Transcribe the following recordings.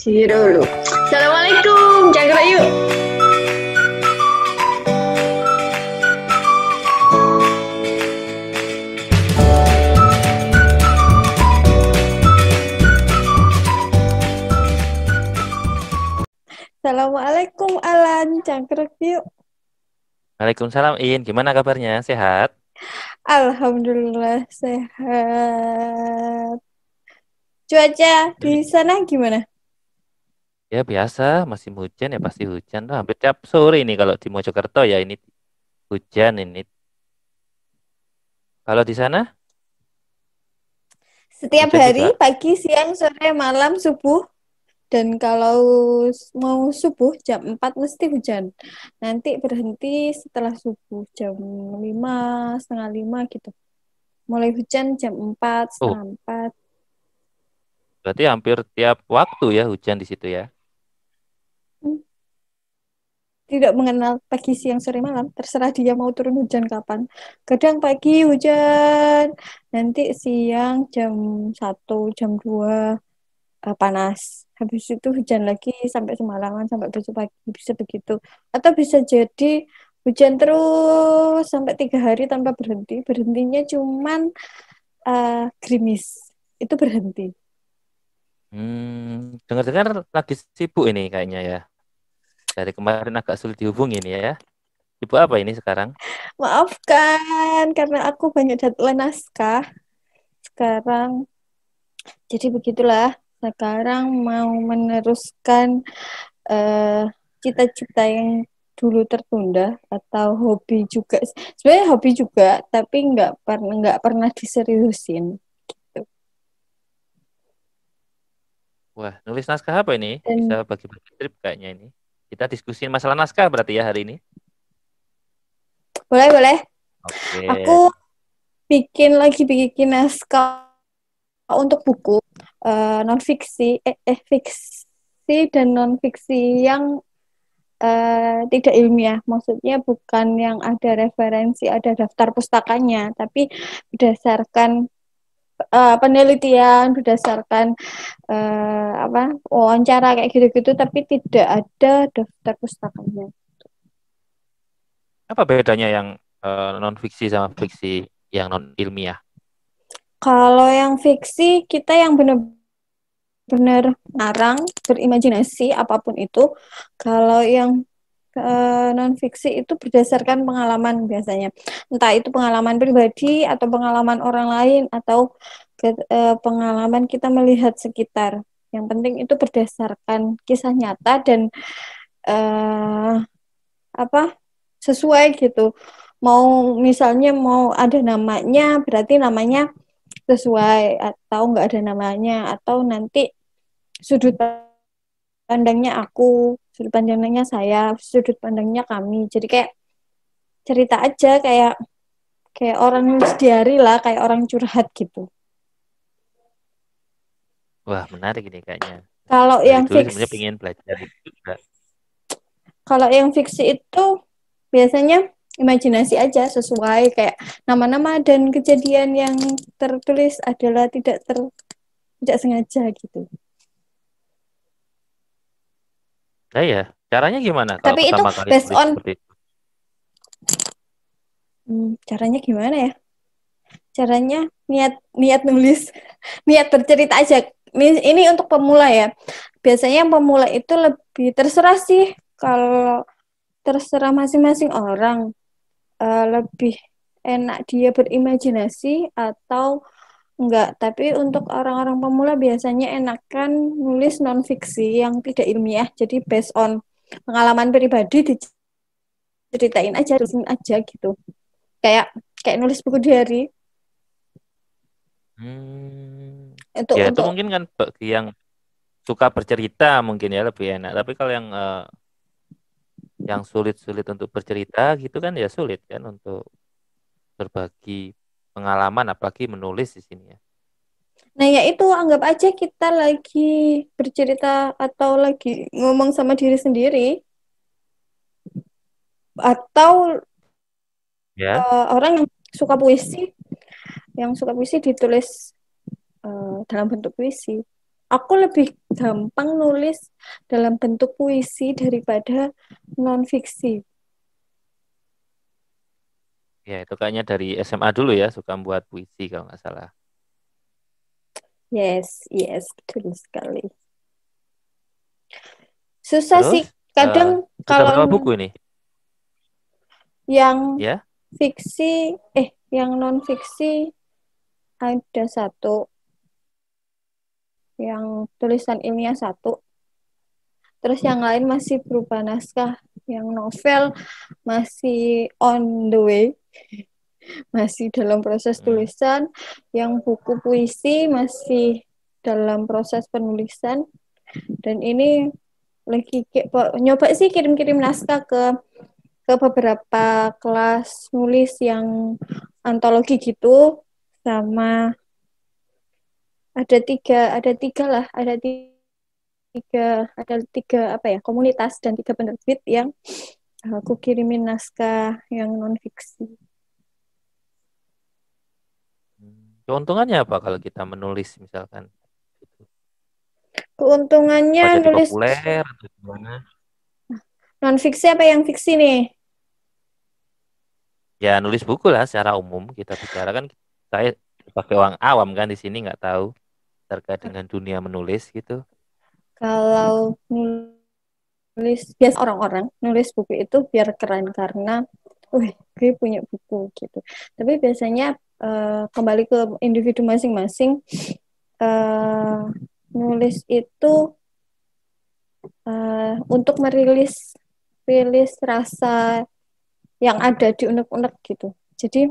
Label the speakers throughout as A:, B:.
A: dulu. Assalamualaikum, cakra yuk. Assalamualaikum Alan, cangkruk yuk.
B: Waalaikumsalam In, gimana kabarnya? Sehat?
A: Alhamdulillah sehat. Cuaca di sana gimana?
B: Ya biasa, masih hujan ya pasti hujan tuh hampir tiap sore ini kalau di Mojokerto ya ini hujan ini. Kalau di sana
A: Setiap
B: hujan
A: hari,
B: juga?
A: pagi, siang, sore, malam, subuh. Dan kalau mau subuh jam 4 mesti hujan. Nanti berhenti setelah subuh jam 5 setengah 5 gitu. Mulai hujan jam 4
B: Oh,
A: setengah 4.
B: berarti hampir tiap waktu ya hujan di situ ya.
A: Tidak mengenal pagi, siang, sore, malam. Terserah dia mau turun hujan kapan. Kadang pagi hujan, nanti siang jam 1 jam 2 panas. Habis itu hujan lagi sampai semalaman, sampai besok pagi. Bisa begitu. Atau bisa jadi hujan terus sampai 3 hari tanpa berhenti. Berhentinya cuman gerimis. Itu berhenti.
B: Dengar-dengar lagi sibuk ini kayaknya ya. Dari kemarin agak sulit dihubungi ini ya. Sibuk apa ini sekarang?
A: Maafkan, karena aku banyak deadline naskah sekarang. Jadi begitulah, sekarang mau meneruskan eh, cita-cita yang dulu tertunda atau hobi juga. Sebenarnya hobi juga, tapi nggak pernah diseriusin.
B: Wah, nulis naskah apa ini? Bisa
A: Dan
B: bagi-bagi trip kayaknya ini. Kita diskusin masalah naskah berarti ya hari ini.
A: boleh boleh.
B: Oke.
A: Aku bikin naskah untuk buku non fiksi, fiksi dan non fiksi yang tidak ilmiah, maksudnya bukan yang ada referensi, ada daftar pustakanya, tapi berdasarkan penelitian, berdasarkan wawancara kayak gitu-gitu, tapi tidak ada daftar pustakanya.
B: Apa bedanya yang non fiksi sama fiksi yang non ilmiah?
A: Kalau yang fiksi, kita yang benar-benar ngarang, berimajinasi, apapun itu. Kalau yang non fiksi itu berdasarkan pengalaman biasanya, entah itu pengalaman pribadi atau pengalaman orang lain atau pengalaman kita melihat sekitar. Yang penting itu berdasarkan kisah nyata dan eh, apa sesuai gitu. Mau misalnya mau ada namanya, berarti namanya sesuai, atau nggak ada namanya, atau nanti sudut pandangnya aku, sudut pandangnya saya, sudut pandangnya kami. Jadi kayak cerita aja, kayak kayak orang nulis diary lah, kayak orang curhat gitu.
B: Wah, menarik ini kayaknya.
A: Kalau
B: Dari
A: yang
B: dulu
A: fix,
B: sebenarnya pengen belajar itu juga.
A: kalau yang fiksi itu biasanya imajinasi aja, sesuai kayak nama-nama dan kejadian yang tertulis adalah tidak sengaja gitu.
B: Nah ya, caranya gimana kalau
A: Tapi itu
B: pertama kali
A: based
B: tulis
A: on
B: seperti itu?
A: caranya gimana ya? Caranya niat niat nulis, niat bercerita aja. Ini untuk pemula ya. Biasanya yang pemula itu lebih terserah sih, kalau terserah masing-masing orang, lebih enak dia berimajinasi atau enggak. Tapi untuk orang-orang pemula biasanya enakan nulis non fiksi yang tidak ilmiah. Jadi based on pengalaman pribadi, diceritain aja, tulisin aja gitu. Kayak kayak nulis buku diary
B: Hmm,
A: itu
B: ya itu
A: untuk
B: mungkin kan bagi yang suka bercerita mungkin ya lebih enak. Tapi kalau yang sulit-sulit untuk bercerita gitu kan ya sulit kan untuk berbagi pengalaman apalagi menulis di sini ya.
A: Nah, ya itu anggap aja kita lagi bercerita atau lagi ngomong sama diri sendiri, atau
B: Ya.
A: orang suka puisi, yang suka puisi ditulis dalam bentuk puisi. Aku lebih gampang nulis dalam bentuk puisi daripada non fiksi.
B: Ya, itu kayaknya dari SMA dulu ya, suka buat puisi kalau nggak salah.
A: Yes, yes, betul sekali. Susah
B: Terus,
A: sih kadang
B: sudah
A: kalau
B: berapa buku ini?
A: yang
B: Ya,
A: fiksi, yang non fiksi ada satu, yang tulisan ilmiah satu, terus yang lain masih berupa naskah, yang novel masih on the way, masih dalam proses
B: hmm.
A: tulisan, yang buku puisi masih dalam proses penulisan, dan ini lagi nyoba sih kirim-kirim naskah ke beberapa kelas nulis yang antologi gitu, sama ada tiga apa ya, komunitas dan tiga penerbit yang aku kirimin naskah yang non fiksi.
B: Keuntungannya apa kalau kita menulis misalkan?
A: Keuntungannya
B: Apa jadi
A: nulis
B: populer atau gimana?
A: non fiksi apa yang fiksi nih?
B: Ya, nulis buku lah secara umum kita bicara kan saya sebagai orang awam kan di sini nggak tahu terkait dengan dunia menulis gitu.
A: Kalau nulis biasa orang-orang nulis buku itu biar keren karena, wih, gue punya buku gitu. Tapi biasanya kembali ke individu masing-masing. eh, Nulis itu untuk rilis rasa yang ada di unek-unek gitu. Jadi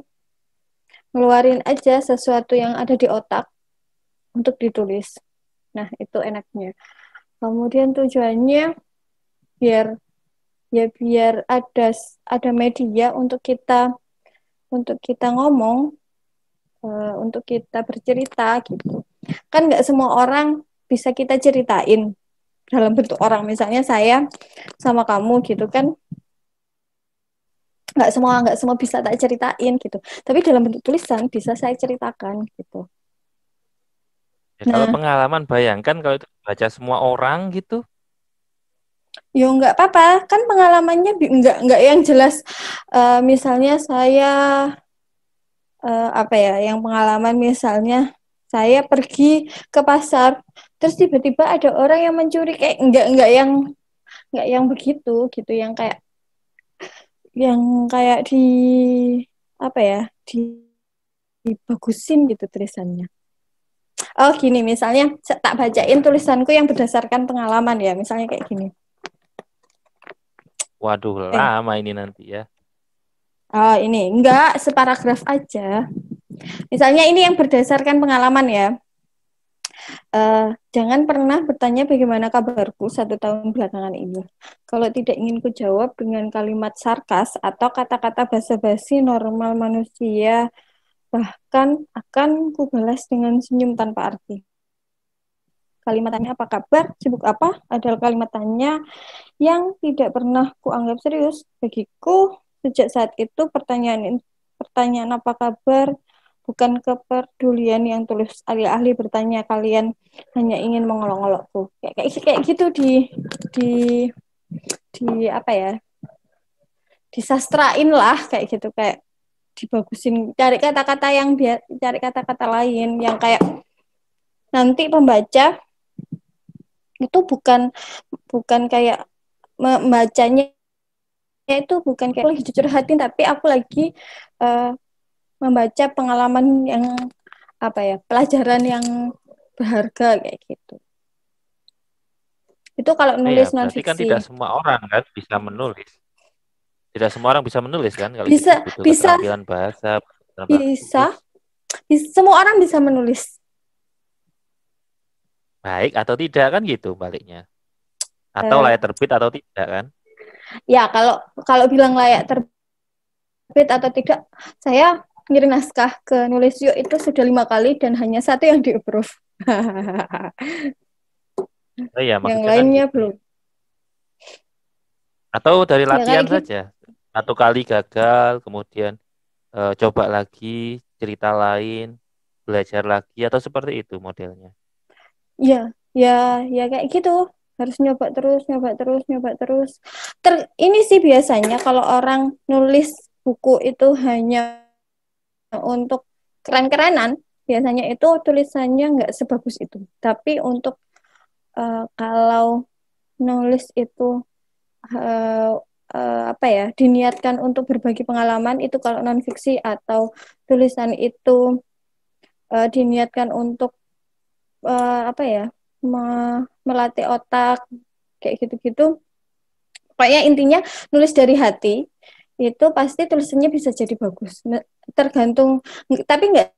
A: ngeluarin aja sesuatu yang ada di otak untuk ditulis. Nah, itu enaknya. Kemudian tujuannya biar biar ada media untuk kita ngomong, untuk kita bercerita gitu. Kan nggak semua orang bisa kita ceritain dalam bentuk orang. Misalnya saya sama kamu gitu kan, nggak semua bisa tak ceritain gitu. Tapi dalam bentuk tulisan bisa saya ceritakan gitu.
B: Ya, kalau
A: Nah,
B: pengalaman bayangkan kalau itu baca semua orang gitu.
A: yo nggak apa-apa, kan pengalamannya nggak yang jelas. Misalnya saya apa ya, yang pengalaman misalnya saya pergi ke pasar, terus tiba-tiba ada orang yang mencuri, kayak nggak yang begitu gitu, yang kayak apa ya, dibagusin gitu tulisannya. Oh gini, misalnya tak bacain tulisanku yang berdasarkan pengalaman ya, misalnya kayak gini.
B: Waduh,
A: Eh,
B: lama ini nanti ya.
A: oh ini enggak separagraf aja. Misalnya ini yang berdasarkan pengalaman ya. Jangan pernah bertanya bagaimana kabarku 1 tahun belakangan ini. Kalau tidak ingin kujawab dengan kalimat sarkas atau kata-kata basa-basi normal manusia, bahkan akan kubalas dengan senyum tanpa arti. Kalimat tanya apa kabar, sibuk apa, adalah kalimat tanya yang tidak pernah kuanggap serius. Bagiku, sejak saat itu pertanyaan pertanyaan apa kabar bukan kepedulian yang tulus. Alih-alih bertanya, kalian hanya ingin mengolok-olokku. Kayak gitu di di apa ya? Disastrain lah kayak gitu, kayak dibagusin, cari kata-kata lain yang kayak nanti pembaca itu bukan kayak membacanya itu bukan kayak aku lagi jujur hati, tapi aku lagi uh, membaca pengalaman yang apa ya, pelajaran yang berharga kayak gitu. Itu kalau
B: Nah, ya,
A: nulis non
B: berarti kan
A: fiksi.
B: tidak semua orang kan bisa menulis. Tidak semua orang bisa menulis kan kalau gitu
A: Bisa
B: butuh
A: bisa
B: keterampilan bahasa, keterampilan khusus.
A: bisa, semua orang bisa menulis.
B: Baik atau tidak kan gitu baliknya. Atau
A: Eh,
B: layak terbit atau tidak kan?
A: ya kalau kalau bilang layak terbit atau tidak, saya ngirim naskah ke Nulisio itu sudah 5 kali dan hanya satu yang di approve.
B: Oh iya,
A: Yang
B: maksudnya kan
A: lainnya
B: gitu.
A: belum.
B: Atau dari
A: Ya kayak
B: latihan
A: gitu.
B: saja. 1 kali gagal, kemudian coba lagi cerita lain, belajar lagi atau seperti itu modelnya.
A: Ya, Ya, ya kayak gitu. Harus nyoba terus, nyoba terus, nyoba terus. Ini sih biasanya kalau orang nulis buku itu hanya untuk keren-kerenan, biasanya itu tulisannya nggak sebagus itu. Tapi untuk kalau nulis itu eh, apa ya, diniatkan untuk berbagi pengalaman itu kalau non fiksi atau tulisan itu diniatkan untuk apa ya, melatih otak kayak gitu-gitu. Pokoknya intinya nulis dari hati itu pasti tulisannya bisa jadi bagus. Tergantung, tapi nggak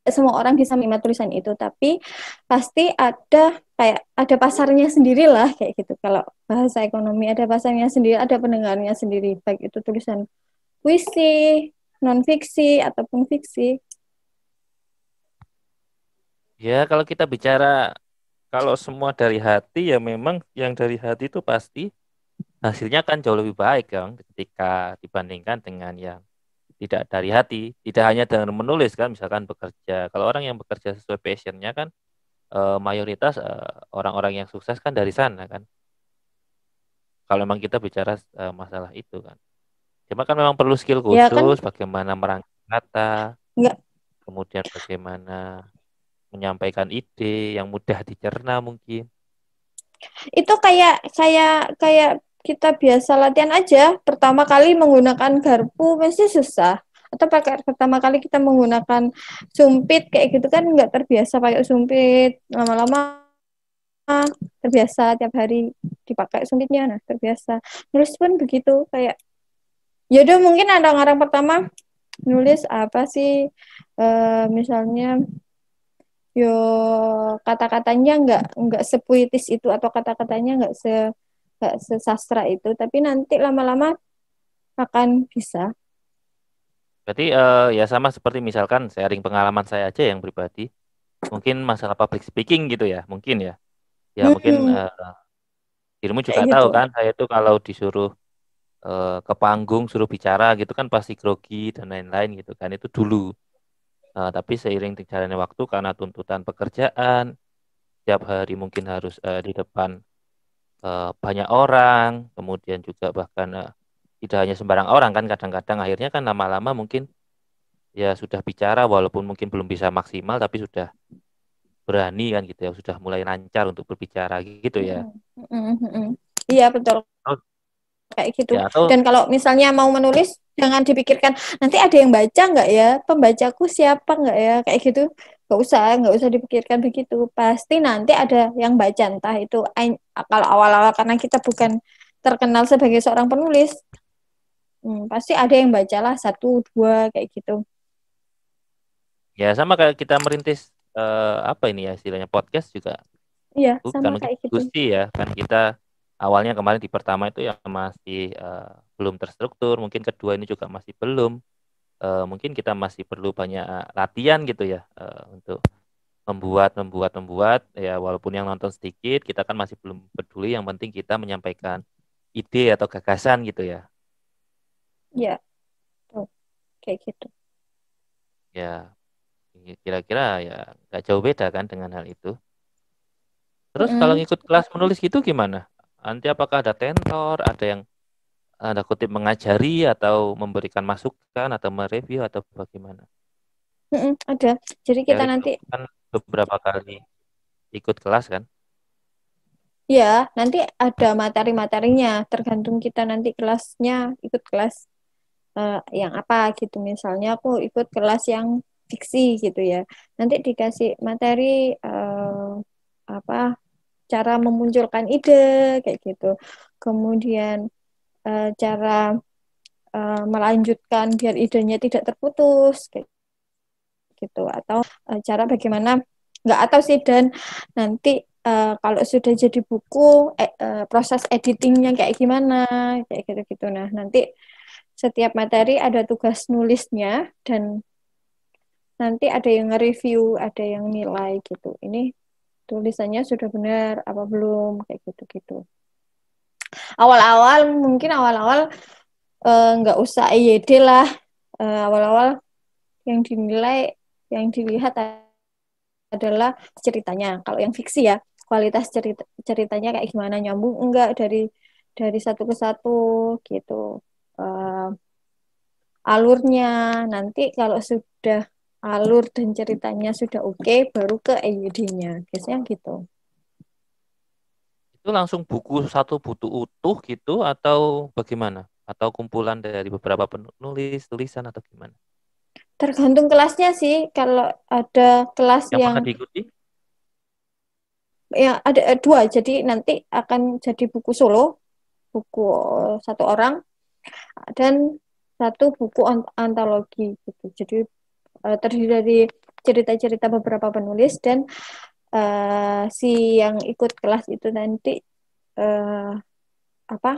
A: semua orang bisa menerima tulisan itu, tapi pasti ada kayak ada pasarnya sendiri lah kayak gitu. Kalau bahasa ekonomi ada pasarnya sendiri, ada pendengarnya sendiri, baik itu tulisan puisi, non fiksi ataupun fiksi.
B: Ya, kalau kita bicara kalau semua dari hati ya memang yang dari hati itu pasti hasilnya kan jauh lebih baik kan ketika dibandingkan dengan yang tidak dari hati, tidak hanya dengan menulis kan, misalkan bekerja. Kalau orang yang bekerja sesuai passionnya kan mayoritas orang-orang yang sukses kan dari sana kan. Kalau memang kita bicara masalah itu kan. Cuma kan memang perlu skill
A: Ya kan
B: khusus, bagaimana merangkai kata,
A: nggak,
B: kemudian bagaimana menyampaikan ide yang mudah dicerna mungkin.
A: itu kayak kayak kayak kita biasa latihan aja. Pertama kali menggunakan garpu pasti susah. Atau pakai pertama kali kita menggunakan sumpit kayak gitu kan nggak terbiasa pakai sumpit. Lama-lama terbiasa tiap hari dipakai sumpitnya. Nah terbiasa. Nulis pun begitu kayak yaudah mungkin ada orang pertama nulis apa sih, misalnya yo kata-katanya nggak sepuitis itu atau kata-katanya nggak sesastra itu, tapi nanti lama-lama akan bisa.
B: Berarti ya sama seperti misalkan sharing pengalaman saya aja yang pribadi, mungkin masalah public speaking gitu ya, mungkin ya. Ya mungkin dirimu juga
A: Kayak
B: tahu
A: gitu.
B: kan, saya itu kalau disuruh ke panggung, suruh bicara gitu kan pasti grogi dan lain-lain gitu kan, itu dulu. Tapi seiring jalannya waktu karena tuntutan pekerjaan, tiap hari mungkin harus di depan banyak orang, kemudian juga bahkan tidak hanya sembarang orang kan, kadang-kadang akhirnya kan lama-lama mungkin ya sudah bicara walaupun mungkin belum bisa maksimal tapi sudah berani kan gitu ya, sudah mulai lancar untuk berbicara gitu ya.
A: Mm, mm, mm. Iya betul
B: Oh,
A: kayak gitu.
B: ya atau
A: Dan kalau misalnya mau menulis, jangan dipikirkan nanti ada yang baca nggak ya, pembacaku siapa nggak ya, kayak gitu. Nggak usah dipikirkan begitu. Pasti nanti ada yang baca, entah itu kalau awal-awal karena kita bukan terkenal sebagai seorang penulis, pasti ada yang bacalah satu dua kayak gitu.
B: ya sama kayak kita merintis apa ini ya istilahnya podcast juga
A: Iya
B: bukan
A: sama
B: mungkin
A: kayak gitu.
B: diskusi ya kan kita awalnya kemarin di pertama itu yang masih belum terstruktur, mungkin kedua ini juga masih belum. Mungkin kita masih perlu banyak latihan gitu ya untuk membuat ya walaupun yang nonton sedikit kita kan masih belum peduli, yang penting kita menyampaikan ide atau gagasan gitu ya.
A: Iya tuh kayak gitu.
B: Ya kira-kira ya nggak jauh beda kan dengan hal itu. Terus kalau
A: Mm-mm.
B: ngikut kelas menulis gitu gimana? Nanti apakah ada tentor, ada yang ada kutip mengajari atau memberikan masukan atau mereview atau bagaimana?
A: Mm-mm, ada. Jadi
B: Ya
A: kita
B: itu
A: nanti,
B: kan beberapa kali ikut kelas kan.
A: ya, nanti ada materi-materinya, tergantung kita nanti kelasnya, ikut kelas yang apa gitu. Misalnya aku ikut kelas yang fiksi gitu ya. Nanti dikasih materi apa cara memunculkan ide kayak gitu. Kemudian cara melanjutkan biar idenya tidak terputus kayak gitu, atau cara bagaimana nggak atau sih, dan nanti kalau sudah jadi buku proses editingnya kayak gimana kayak gitu-gitu. Nah nanti setiap materi ada tugas nulisnya, dan nanti ada yang nge-review, ada yang nilai gitu, ini tulisannya sudah benar apa belum kayak gitu-gitu. Awal-awal mungkin awal-awal nggak usah EYD lah. Awal-awal yang dinilai, yang dilihat adalah ceritanya kalau yang fiksi ya. kualitas ceritanya kayak gimana, nyambung enggak dari satu ke satu gitu. Eh, Alurnya nanti kalau sudah alur dan ceritanya sudah oke, baru ke EYD-nya. Biasanya gitu.
B: Itu langsung buku satu buku utuh gitu atau bagaimana? Atau kumpulan dari beberapa penulis, tulisan atau gimana?
A: Tergantung kelasnya sih. Kalau ada kelas
B: Yang
A: yang
B: pernah diikuti?
A: ya ada dua, jadi nanti akan jadi buku solo, buku satu orang dan satu buku antologi gitu. Jadi terdiri dari cerita-cerita beberapa penulis dan si yang ikut kelas itu nanti eh, apa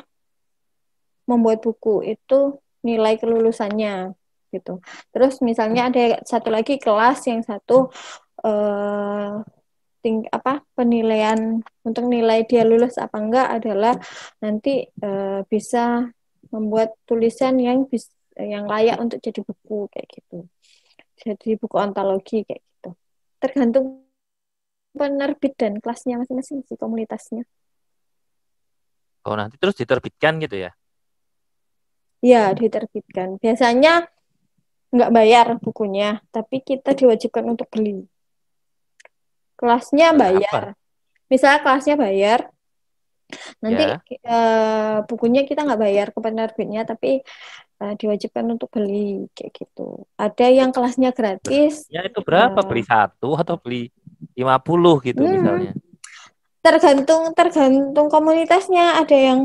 A: membuat buku itu nilai kelulusannya gitu. Terus misalnya ada satu lagi kelas yang satu eh, penilaian untuk nilai dia lulus apa enggak adalah nanti bisa membuat tulisan yang layak untuk jadi buku kayak gitu. Jadi buku antologi kayak gitu. Tergantung penerbit dan kelasnya masing-masing sih komunitasnya.
B: Oh, nanti terus diterbitkan gitu ya?
A: Ya, diterbitkan. Biasanya nggak bayar bukunya, tapi kita diwajibkan untuk beli. Kelasnya bayar.
B: Berapa?
A: Misalnya kelasnya bayar, nanti
B: Ya.
A: bukunya kita nggak bayar ke penerbitnya, tapi diwajibkan untuk beli kayak gitu. Ada yang kelasnya gratis.
B: Ya itu berapa?
A: eh,
B: Beli satu atau beli 50 gitu
A: hmm,
B: misalnya?
A: tergantung tergantung komunitasnya. Ada yang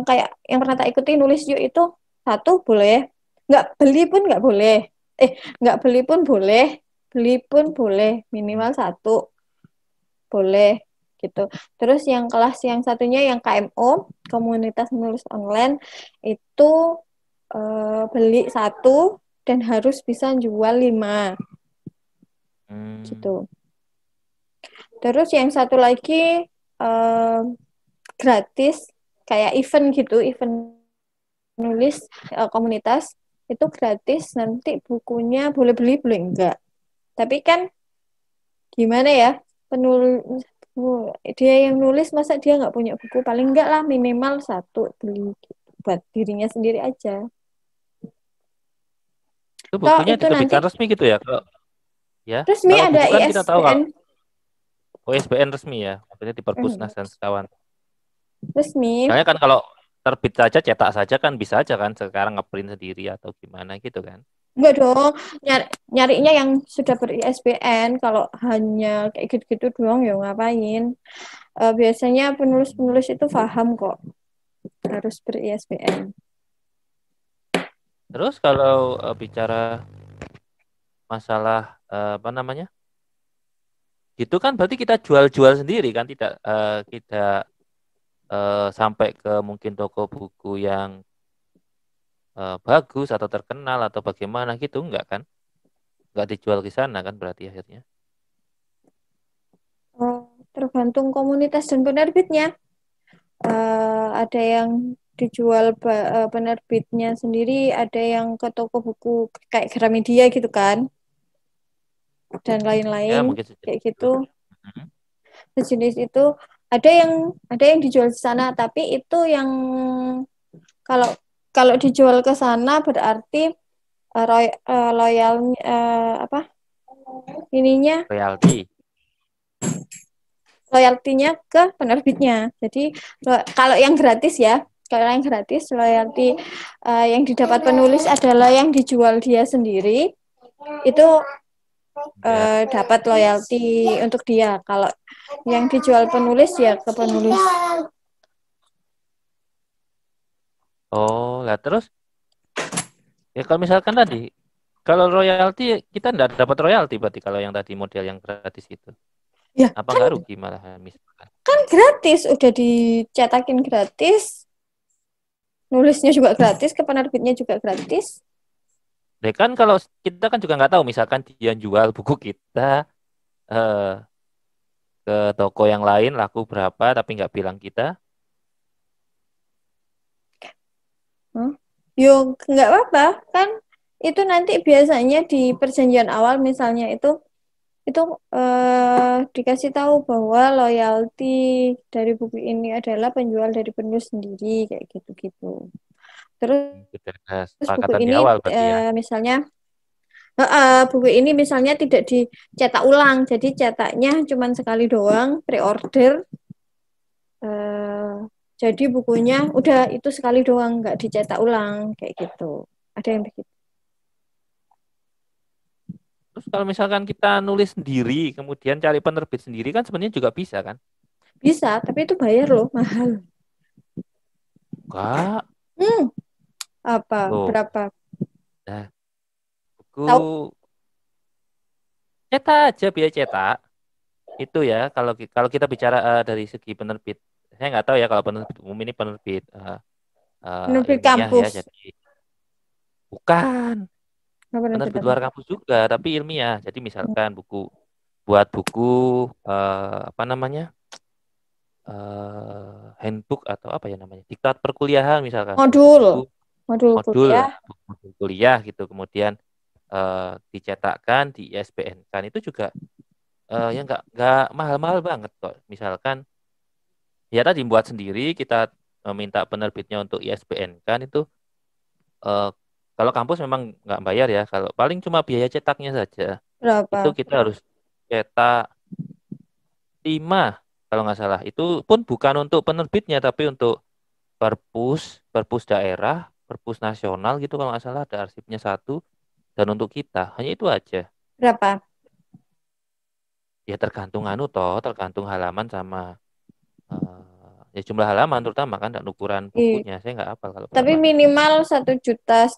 A: kayak yang pernah tak ikuti nulis yuk itu satu boleh, nggak beli pun nggak boleh. Nggak beli pun boleh, beli pun boleh
B: Hmm.
A: minimal satu boleh gitu. Terus yang kelas yang satunya yang KMO, komunitas menulis online, itu beli satu dan harus bisa jual lima
B: Hmm.
A: gitu. Terus yang satu lagi eh, gratis kayak event gitu, event nulis komunitas itu gratis. Nanti bukunya boleh beli boleh enggak. Tapi kan gimana ya, penulis dia yang nulis masa dia nggak punya buku, paling enggak lah minimal satu beli gitu, buat dirinya sendiri aja.
B: Itu
A: Toh
B: bukunya
A: itu nanti
B: diterbitkan resmi gitu ya? Kalau ya,
A: resmi
B: kalau
A: ada
B: buku kan kita tahu
A: ISBN.
B: kalau OSBN resmi ya, maksudnya di
A: Hmm,
B: Perpusnas dan sekawan.
A: resmi.
B: Soalnya kan kalau terbit saja, cetak saja kan bisa aja kan sekarang ngeprint sendiri atau gimana gitu kan.
A: Enggak dong, nyarinya yang sudah ber-ISBN. Kalau hanya kayak gitu-gitu doang ya ngapain. Biasanya penulis-penulis itu paham kok harus ber-ISBN.
B: Terus kalau bicara masalah apa namanya? Gitu kan berarti kita jual-jual sendiri kan, tidak sampai ke mungkin toko buku yang bagus atau terkenal atau bagaimana gitu enggak kan? Enggak dijual ke sana kan berarti akhirnya.
A: Tergantung komunitas dan penerbitnya. Ada yang dijual penerbitnya sendiri, ada yang ke toko buku kayak Gramedia gitu kan, dan
B: Ya
A: lain-lain
B: mungkin
A: kayak
B: sejenis itu.
A: gitu.
B: Mhm.
A: Sejenis itu ada yang dijual di sana, tapi itu yang kalau kalau dijual ke sana berarti loyal apa ininya
B: Royalti.
A: loyaltinya ke penerbitnya. Jadi kalau yang gratis ya, kalau yang gratis loyalti yang didapat penulis adalah yang dijual dia sendiri, itu
B: Ya.
A: dapat loyalti untuk dia. Kalau yang dijual penulis ya ke penulis.
B: Oh, lah terus ya kalau misalkan tadi kalau royalti kita enggak dapat royalti berarti kalau yang tadi model yang gratis itu.
A: Ya
B: Apa
A: kan,
B: enggak rugi malahan misalkan.
A: gratis, udah dicetakin gratis, nulisnya juga gratis, ke penerbitnya juga gratis.
B: Ya kan kalau kita kan juga nggak tahu misalkan dia jual buku kita eh, ke toko yang lain laku berapa tapi nggak bilang kita.
A: Hmm? Yo nggak apa-apa kan, itu nanti biasanya di perjanjian awal misalnya itu itu dikasih tahu bahwa loyalty dari buku ini adalah penjual dari penulis sendiri kayak gitu-gitu. Terus
B: Itu udah
A: buku
B: kesepakatan di
A: ini
B: awal berarti ya.
A: misalnya buku ini misalnya tidak dicetak ulang, jadi cetaknya cuma sekali doang, pre-order. eh, jadi bukunya udah itu sekali doang, nggak dicetak ulang kayak gitu. Ada yang begitu.
B: Terus kalau misalkan kita nulis sendiri, kemudian cari penerbit sendiri kan sebenarnya juga bisa kan?
A: Bisa, tapi itu bayar loh, mahal.
B: Enggak.
A: Hmm, apa?
B: Loh,
A: Berapa?
B: nah,
A: Tahu?
B: buku cetak aja biaya cetak. Itu ya kalau kita bicara dari segi penerbit. Saya nggak tahu ya kalau penerbit umum ini penerbit
A: Penerbit
B: ilmiah ya.
A: kampus.
B: Jadi bukan
A: Nggak penerbit
B: penerbit
A: apa?
B: luar kampus juga, tapi ilmiah. Jadi misalkan buat buku apa namanya? Handbook atau apa ya namanya? Diktat perkuliahan misalkan,
A: Modul.
B: buku-buku
A: Modul
B: modul lah,
A: kuliah.
B: buku kuliah gitu. Kemudian dicetakkan di ISBN kan itu juga ya nggak mahal-mahal banget kok. Misalkan ya tadi buat sendiri kita minta penerbitnya untuk ISBN kan itu eh, kalau kampus memang nggak bayar ya. Kalau paling cuma biaya cetaknya saja itu
A: Berapa?
B: kita harus cetak 5 kalau nggak salah. Itu pun bukan untuk penerbitnya tapi untuk perpus daerah, perpus nasional gitu kalau nggak salah ada arsipnya satu dan untuk kita hanya itu aja.
A: Berapa?
B: Ya tergantung anu toh, tergantung halaman sama ya jumlah halaman terutama kan dan ukuran
A: Ih,
B: bukunya. Saya nggak hafal kalau
A: tapi
B: berapa.
A: minimal 1,5 juta,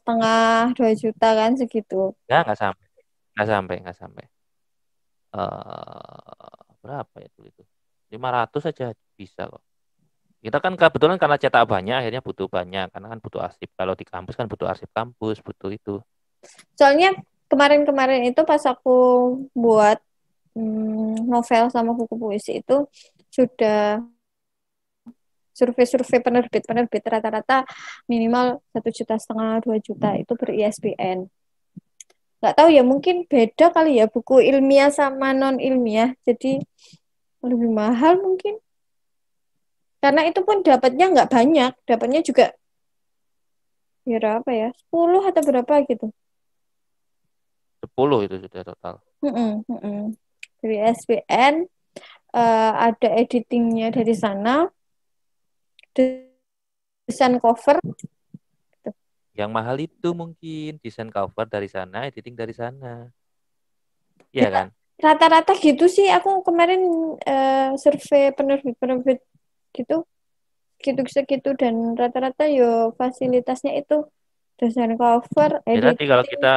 A: 2 juta kan segitu.
B: Nggak sampai, nggak sampai. Berapa ya dulu itu? 500 aja bisa kok. Kita kan kebetulan karena cetak banyak akhirnya butuh banyak karena kan butuh arsip. Kalau di kampus kan butuh arsip kampus, butuh itu.
A: Soalnya kemarin-kemarin itu pas aku buat novel sama buku puisi itu sudah survei-survei penerbit rata-rata minimal 1,5 juta 2 juta itu ber-ISBN. Nggak tahu ya mungkin beda kali ya buku ilmiah sama non ilmiah jadi lebih mahal mungkin karena itu pun dapatnya nggak banyak, dapatnya juga ya berapa ya 10 atau berapa gitu.
B: 10 itu sudah total.
A: Mm-mm, mm-mm. Dari ISBN ada editingnya dari sana, desain cover.
B: Yang mahal itu mungkin desain cover dari sana, editing dari sana.
A: Ya,
B: Iya kan?
A: rata-rata gitu sih. Aku kemarin survei penerbit-penerbit gitu, gitu segitu dan rata-rata yo fasilitasnya itu desain cover,
B: Ya tadi kalau
A: editing.
B: kita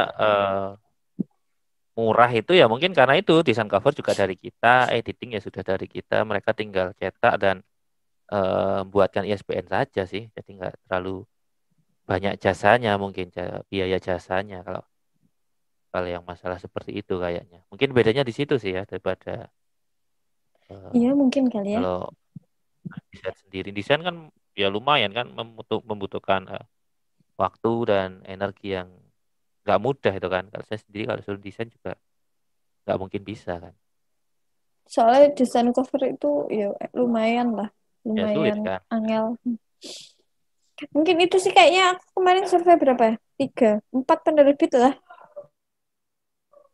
B: murah itu ya mungkin karena itu desain cover juga dari kita, editing ya sudah dari kita. Mereka tinggal cetak dan buatkan ISBN saja sih. Jadi nggak terlalu banyak jasanya mungkin biaya jasanya kalau kalau yang masalah seperti itu kayaknya. Mungkin bedanya di situ sih ya daripada eh,
A: Iya mungkin kali ya.
B: kalau desain sendiri. Desain kan ya lumayan kan membutuhkan waktu dan energi yang nggak mudah itu kan. Kalau saya sendiri kalau suruh desain juga nggak mungkin bisa kan.
A: Soalnya desain cover itu ya lumayan lah,
B: Ya sulit
A: lumayan
B: kan.
A: angel. Mungkin itu sih kayaknya aku kemarin survei berapa ya? 3, 4 penerbit lah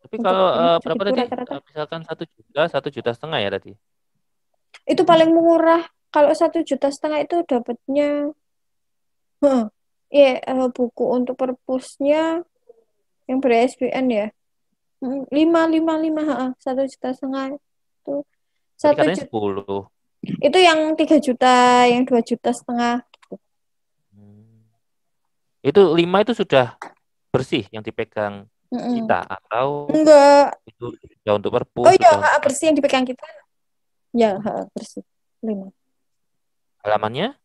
B: Tapi
A: untuk
B: kalau
A: ini
B: berapa
A: segitu
B: tadi?
A: rata-rata.
B: Misalkan 1,5 juta ya tadi.
A: Itu paling murah. Kalau 1,5 juta itu dapatnya, ya buku untuk perpusnya yang ber-ISBN ya. 5, 5, 5, 1,5 juta itu
B: Tadi
A: satu
B: katanya
A: juta
B: 10.
A: itu yang 3 juta, yang 2,5 juta.
B: Hmm. Itu 5 itu sudah bersih yang dipegang
A: Mm-mm.
B: kita atau
A: Enggak.
B: itu sudah untuk
A: Oh
B: perpus,
A: iya,
B: sudah untuk
A: bersih yang dipegang kita. Ya, bersih. 5.
B: halamannya?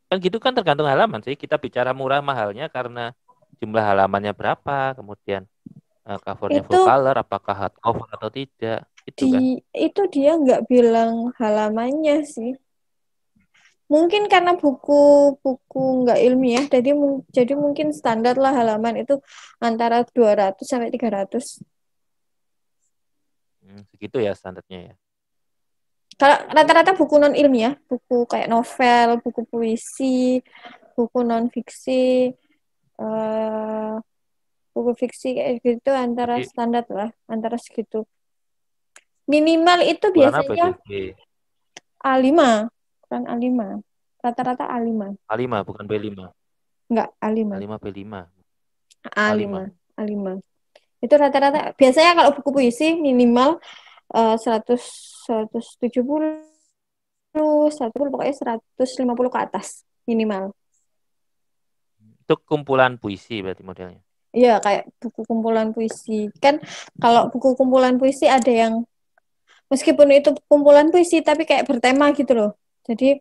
B: Kan gitu kan tergantung halaman sih. Kita bicara murah mahalnya karena jumlah halamannya berapa, kemudian covernya
A: Itu
B: full color, apakah hardcover atau tidak, itu
A: di
B: kan.
A: itu dia nggak bilang halamannya sih. Mungkin karena buku-buku nggak ilmiah, jadi mungkin standar lah halaman itu antara 200 sampai 300.
B: Segitu ya standarnya ya.
A: Kalau rata-rata buku non ilmiah, buku kayak novel, buku puisi, buku non fiksi, eh, buku fiksi kayak gitu antara
B: Berarti
A: standar lah, antara segitu. Minimal itu
B: ukuran apa
A: biasanya
B: itu?
A: A5, ukuran A5. Rata-rata A5.
B: A5 bukan B5.
A: Enggak, A5.
B: A5 B5.
A: A5.
B: A5.
A: A5. Itu rata-rata. Biasanya kalau buku puisi minimal 100, 170, 100, pokoknya 150 ke atas. Minimal.
B: Itu kumpulan puisi berarti modelnya.
A: Iya, kayak buku kumpulan puisi. Kan kalau buku kumpulan puisi ada yang meskipun itu kumpulan puisi tapi kayak bertema gitu loh. Jadi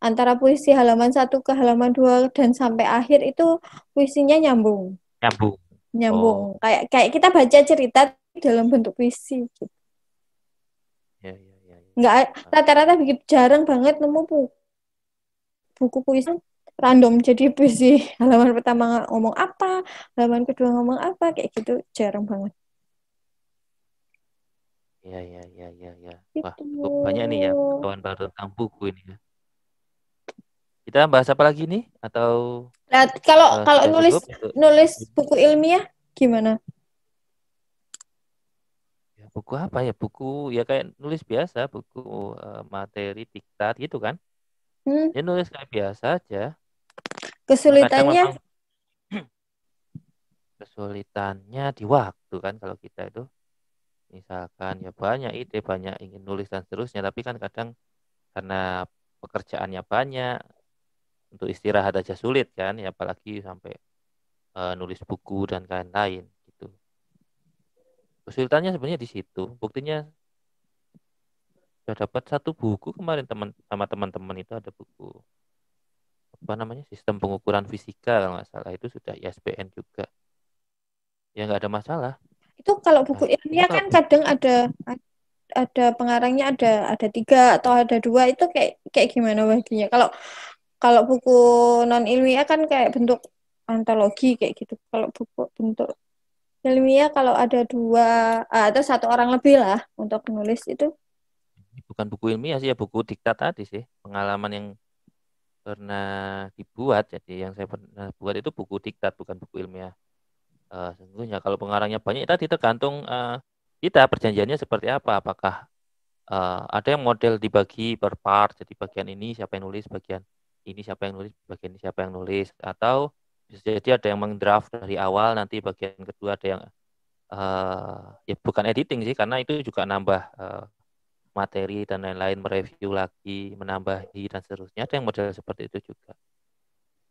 A: antara puisi halaman satu ke halaman 2 dan sampai akhir itu puisinya nyambung.
B: Nyambung.
A: Nyambung.
B: Oh,
A: Kayak kayak kita baca cerita dalam bentuk puisi gitu.
B: ya ya ya ya.
A: Nggak rata-rata bikin jarang banget nemu buku puisi random jadi puisi halaman pertama ngomong apa, halaman kedua ngomong apa kayak gitu jarang banget.
B: Ya ya ya ya ya. Wah,
A: Gitu.
B: cukup banyak nih ya pengetahuan baru tentang buku ini ya. Kita bahas apa lagi nih? Atau
A: Nah, kalau kalau
B: sudah
A: nulis
B: cukup untuk
A: nulis buku ilmiah gimana?
B: ya, buku apa ya? Buku ya kayak nulis biasa, buku materi diktat gitu kan?
A: Hmm,
B: Ya nulis kayak biasa aja. Cuma kadang
A: kesulitannya
B: memang kesulitannya di waktu kan kalau kita itu misalkan ya banyak ide, banyak ingin nulis dan seterusnya, tapi kan kadang karena pekerjaannya banyak, untuk istirahat aja sulit kan, ya apalagi sampai nulis buku dan lain-lain gitu. Kesulitannya sebenarnya di situ. Buktinya sudah dapat satu buku kemarin sama teman-teman itu ada buku apa namanya sistem pengukuran fisika kalau nggak salah itu sudah ISBN juga. Ya nggak ada masalah.
A: itu kalau buku
B: Nah, cuma
A: ilmiah
B: kalau
A: kan kadang ada pengarangnya ada tiga atau ada dua itu kayak kayak gimana baginya? Kalau kalau buku non ilmiah kan kayak bentuk antologi kayak gitu. Kalau buku bentuk ilmiah kalau ada dua atau satu orang lebih lah untuk nulis itu.
B: bukan buku ilmiah sih ya buku diktat tadi sih pengalaman yang pernah dibuat. Jadi yang saya pernah buat itu buku diktat bukan buku ilmiah. Sesungguhnya kalau pengarangnya banyak tadi tergantung kita perjanjiannya seperti apa. Apakah ada yang model dibagi per part, jadi bagian ini siapa yang nulis, bagian ini siapa yang nulis, bagian ini siapa yang nulis, atau bisa jadi ada yang mengdraft dari awal, nanti bagian kedua ada yang ya bukan editing sih, karena itu juga nambah materi dan lain-lain, mereview lagi, menambahi dan seterusnya. Ada yang model seperti itu juga.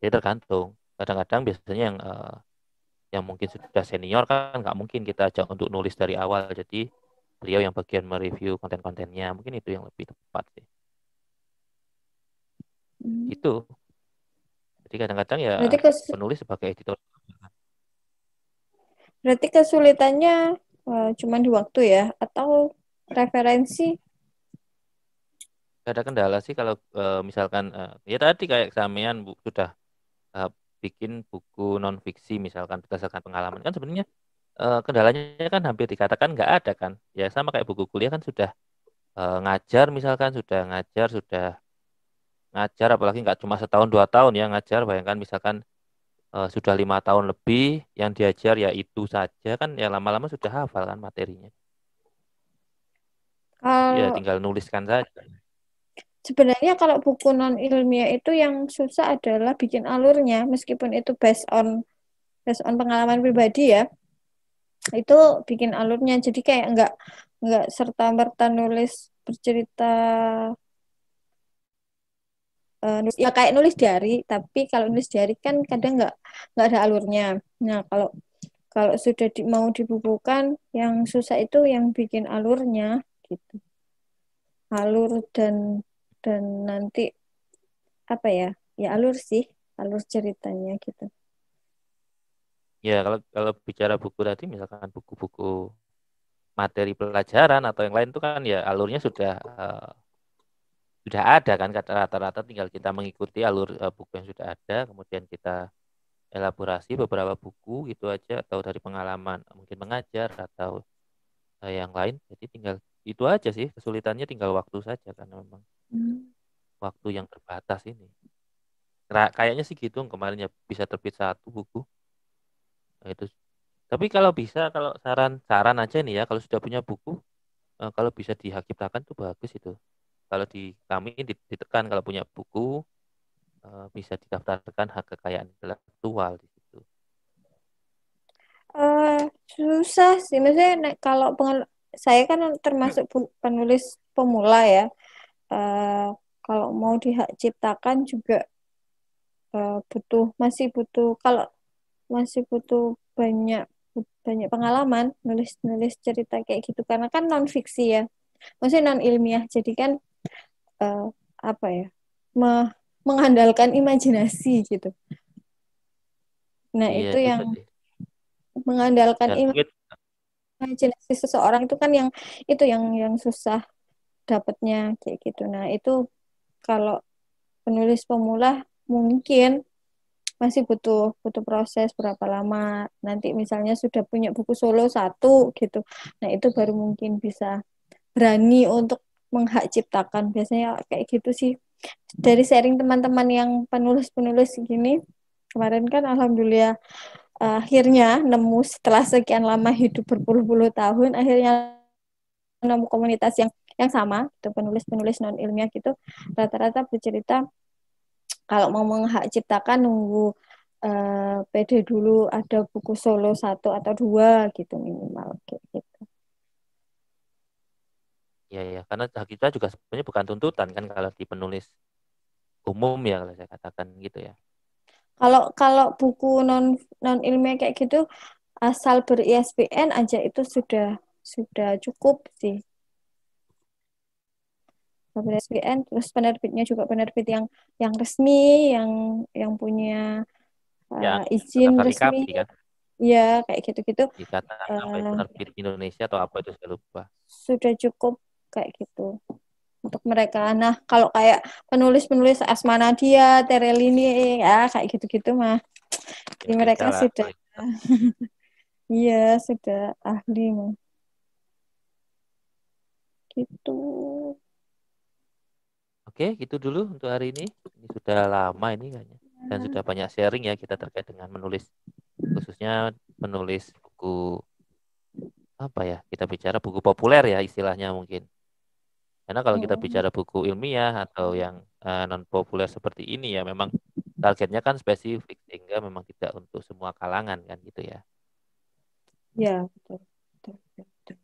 B: Jadi tergantung. Kadang-kadang biasanya yang mungkin sudah senior kan nggak mungkin kita ajak untuk nulis dari awal. Jadi beliau yang bagian mereview konten-kontennya. Mungkin itu yang lebih tepat sih.
A: Hmm.
B: Gitu. Jadi kadang-kadang ya
A: Berarti
B: penulis sebagai editor.
A: berarti kesulitannya cuma di waktu ya atau referensi.
B: Gak ada kendala sih kalau misalkan ya tadi kayak sampean sudah eh, bikin buku non fiksi misalkan berdasarkan pengalaman kan sebenarnya kendalanya kan hampir dikatakan nggak ada kan. Ya sama kayak buku kuliah kan sudah ngajar misalkan sudah ngajar sudah ngajar apalagi nggak cuma setahun 2 tahun ya ngajar bayangkan misalkan sudah 5 tahun lebih yang diajar ya itu saja kan ya lama-lama sudah hafal kan materinya. Ya
A: Kalau
B: tinggal nuliskan saja.
A: sebenarnya kalau buku non ilmiah itu yang susah adalah bikin alurnya, meskipun itu based on pengalaman pribadi ya, itu bikin alurnya. Jadi kayak nggak serta merta nulis bercerita ya kayak nulis diary, tapi kalau nulis diary kan kadang nggak ada alurnya. Nah kalau kalau sudah mau dibukukan, yang susah itu yang bikin alurnya gitu, alur dan nanti apa ya ya alur sih alur ceritanya gitu.
B: Ya kalau kalau bicara buku tadi misalkan buku-buku materi pelajaran atau yang lain itu kan ya alurnya sudah ada kan kata rata-rata tinggal kita mengikuti alur buku yang sudah ada kemudian kita elaborasi beberapa buku gitu aja atau dari pengalaman mungkin mengajar atau yang lain. Jadi tinggal itu aja sih, kesulitannya tinggal waktu saja karena memang
A: Hmm.
B: waktu yang terbatas ini. Kayaknya sih gitu kemarin ya bisa terbit satu buku. Nah, itu. Tapi kalau bisa, kalau saran-saran aja nih ya, kalau sudah punya buku, kalau bisa dihak ciptakan tuh bagus itu. Kalau di kami ditekan kalau punya buku bisa didaftarkan hak kekayaan intelektual di situ.
A: Eh, susah sih, maksudnya kalau saya kan termasuk penulis pemula ya. Eh, Kalau mau dihak ciptakan juga masih butuh, kalau masih butuh banyak banyak pengalaman nulis-nulis cerita kayak gitu karena kan non fiksi ya, maksudnya non ilmiah, jadi kan eh, apa ya, me- mengandalkan imajinasi gitu. Nah
B: Iya
A: itu
B: itu
A: yang
B: sih.
A: mengandalkan
B: Dan mungkin
A: imajinasi seseorang itu kan yang yang susah dapatnya kayak gitu. Nah itu kalau penulis pemula mungkin masih butuh butuh proses berapa lama, nanti misalnya sudah punya buku solo satu gitu, nah itu baru mungkin bisa berani untuk menghak ciptakan, biasanya kayak gitu sih. Dari sharing teman-teman yang penulis-penulis gini kemarin kan alhamdulillah, akhirnya nemu setelah sekian lama hidup berpuluh-puluh tahun, akhirnya nemu komunitas yang sama gitu, penulis-penulis non ilmiah gitu, rata-rata bercerita kalau mau menghak ciptakan nunggu PD dulu ada buku solo satu atau dua gitu minimal kayak gitu.
B: ya ya karena hak kita juga sebenarnya bukan tuntutan kan kalau di penulis umum ya kalau saya katakan gitu ya.
A: Kalau kalau buku non non ilmiah kayak gitu asal ber-ISBN aja itu sudah cukup sih. Ber-ISBN terus penerbitnya juga penerbit yang resmi, yang punya
B: Yang
A: izin
B: terdaftar
A: resmi,
B: IKAPI kan
A: ya kayak gitu-gitu,
B: dikatakan apa
A: eh,
B: itu penerbit Indonesia atau apa itu saya lupa.
A: sudah cukup kayak gitu untuk mereka. Nah, kalau kayak penulis-penulis Asma Nadia, Terelini, ya kayak gitu-gitu mah,
B: Ya
A: di
B: beda
A: mereka
B: lah
A: sudah,
B: kalau itu.
A: iya sudah ahli mah, gitu.
B: Oke gitu dulu untuk hari ini sudah lama ini kayaknya dan sudah banyak sharing ya kita terkait dengan menulis khususnya menulis buku apa ya kita bicara buku populer ya istilahnya mungkin. Karena kalau kita
A: Mm.
B: bicara buku ilmiah atau yang non populer seperti ini ya memang targetnya kan spesifik sehingga memang tidak untuk semua kalangan kan gitu ya.
A: Ya, betul, betul, betul.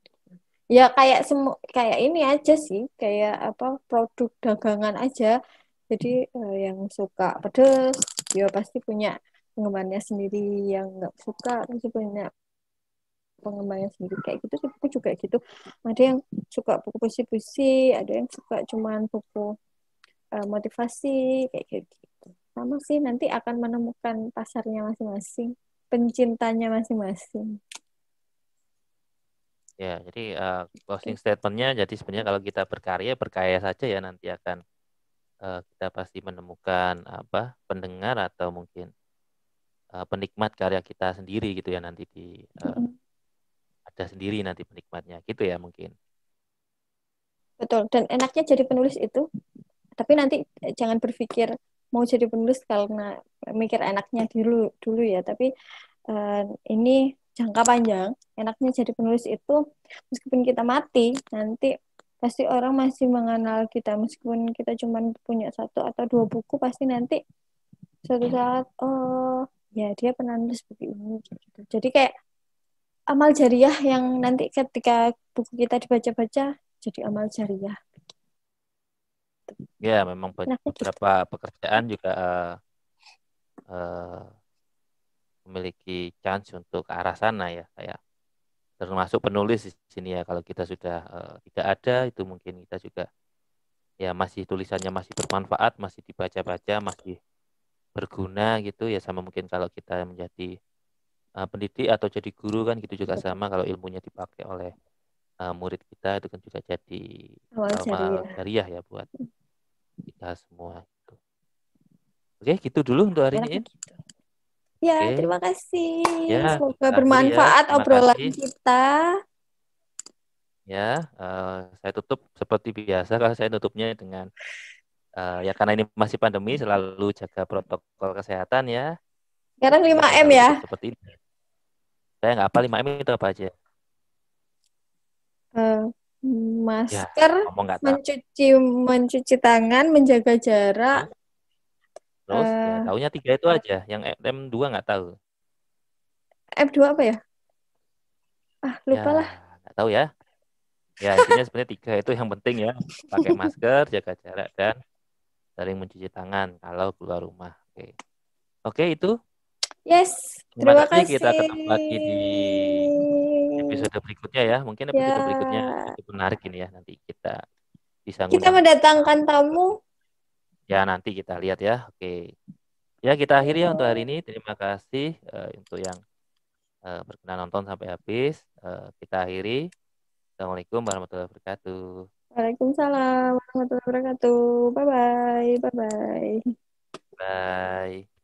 A: Ya kayak kayak ini aja sih, kayak apa, produk dagangan aja. Jadi yang suka pedes, ya pasti punya penggemarnya sendiri, yang nggak suka pasti punya pengembangnya sendiri kayak gitu sih. Buku juga gitu, ada yang suka buku puisi-puisi, ada yang suka cuman buku motivasi kayak gitu. Sama sih, nanti akan menemukan pasarnya masing-masing, pencintanya masing-masing.
B: Ya, jadi closing statementnya jadi sebenarnya kalau kita berkarya saja ya nanti akan kita pasti menemukan apa pendengar atau mungkin penikmat karya kita sendiri gitu ya nanti ada sendiri nanti penikmatnya gitu ya mungkin.
A: Betul, dan enaknya jadi penulis itu, tapi nanti jangan berpikir mau jadi penulis karena mikir enaknya dulu dulu ya, tapi eh, ini jangka panjang. Enaknya jadi penulis itu meskipun kita mati, nanti pasti orang masih mengenal kita, meskipun kita cuma punya satu atau dua buku, pasti nanti suatu saat, oh ya dia pernah nulis buku ini gitu. Jadi kayak amal jariah yang nanti ketika buku kita dibaca-baca jadi amal jariah.
B: Ya, memang
A: Enaknya gitu.
B: beberapa pekerjaan juga eh, memiliki chance untuk ke arah sana ya, kayak termasuk penulis di sini ya. Kalau kita sudah tidak ada, itu mungkin kita juga ya masih tulisannya masih bermanfaat, masih dibaca-baca, masih berguna gitu ya. Sama mungkin kalau kita menjadi pendidik atau jadi guru kan gitu juga sama. Kalau ilmunya dipakai oleh murid kita itu kan juga jadi
A: Amal
B: amal
A: jariah.
B: jariah ya buat kita semua. Gitu. Oke, gitu dulu untuk hari ini.
A: Enaknya gitu. Ya,
B: Oke,
A: terima kasih.
B: ya
A: Semoga
B: kita akhiri ya.
A: bermanfaat
B: Terima
A: obrolan
B: kasih.
A: kita.
B: ya. Saya tutup seperti biasa. Kalau saya tutupnya dengan ya karena ini masih pandemi, selalu jaga protokol kesehatan ya.
A: Sekarang
B: Jadi
A: lima
B: saya
A: m
B: selalu
A: ya.
B: tutup seperti ini. Saya nggak apa 5M itu apa aja.
A: Eh,
B: Ya,
A: Masker,
B: ngomong nggak tahu.
A: mencuci mencuci tangan, menjaga jarak.
B: Terus, terus ya
A: eh
B: taunya 3 itu aja. Yang M2 nggak tahu.
A: F2 apa ya?
B: Ya,
A: Lupa lah.
B: nggak tahu ya. Ya, intinya sebenarnya 3 itu yang penting ya. Pakai masker, jaga jarak, dan saling mencuci tangan kalau keluar rumah. Oke. Oke, itu.
A: Yes,
B: Terima
A: terima
B: kasih. Kita ketemu lagi di
A: kasih.
B: episode berikutnya ya. Mungkin episode berikutnya
A: Ya,
B: cukup menarik ini ya. Nanti kita bisa
A: kita
B: ngundang.
A: mendatangkan tamu.
B: Ya, nanti kita lihat ya. Oke. Ya, kita akhiri ya untuk hari ini. Terima kasih untuk yang berkenan nonton sampai habis. Kita akhiri. Assalamualaikum warahmatullahi wabarakatuh.
A: Waalaikumsalam warahmatullahi wabarakatuh. Bye bye. Bye bye.
B: Bye.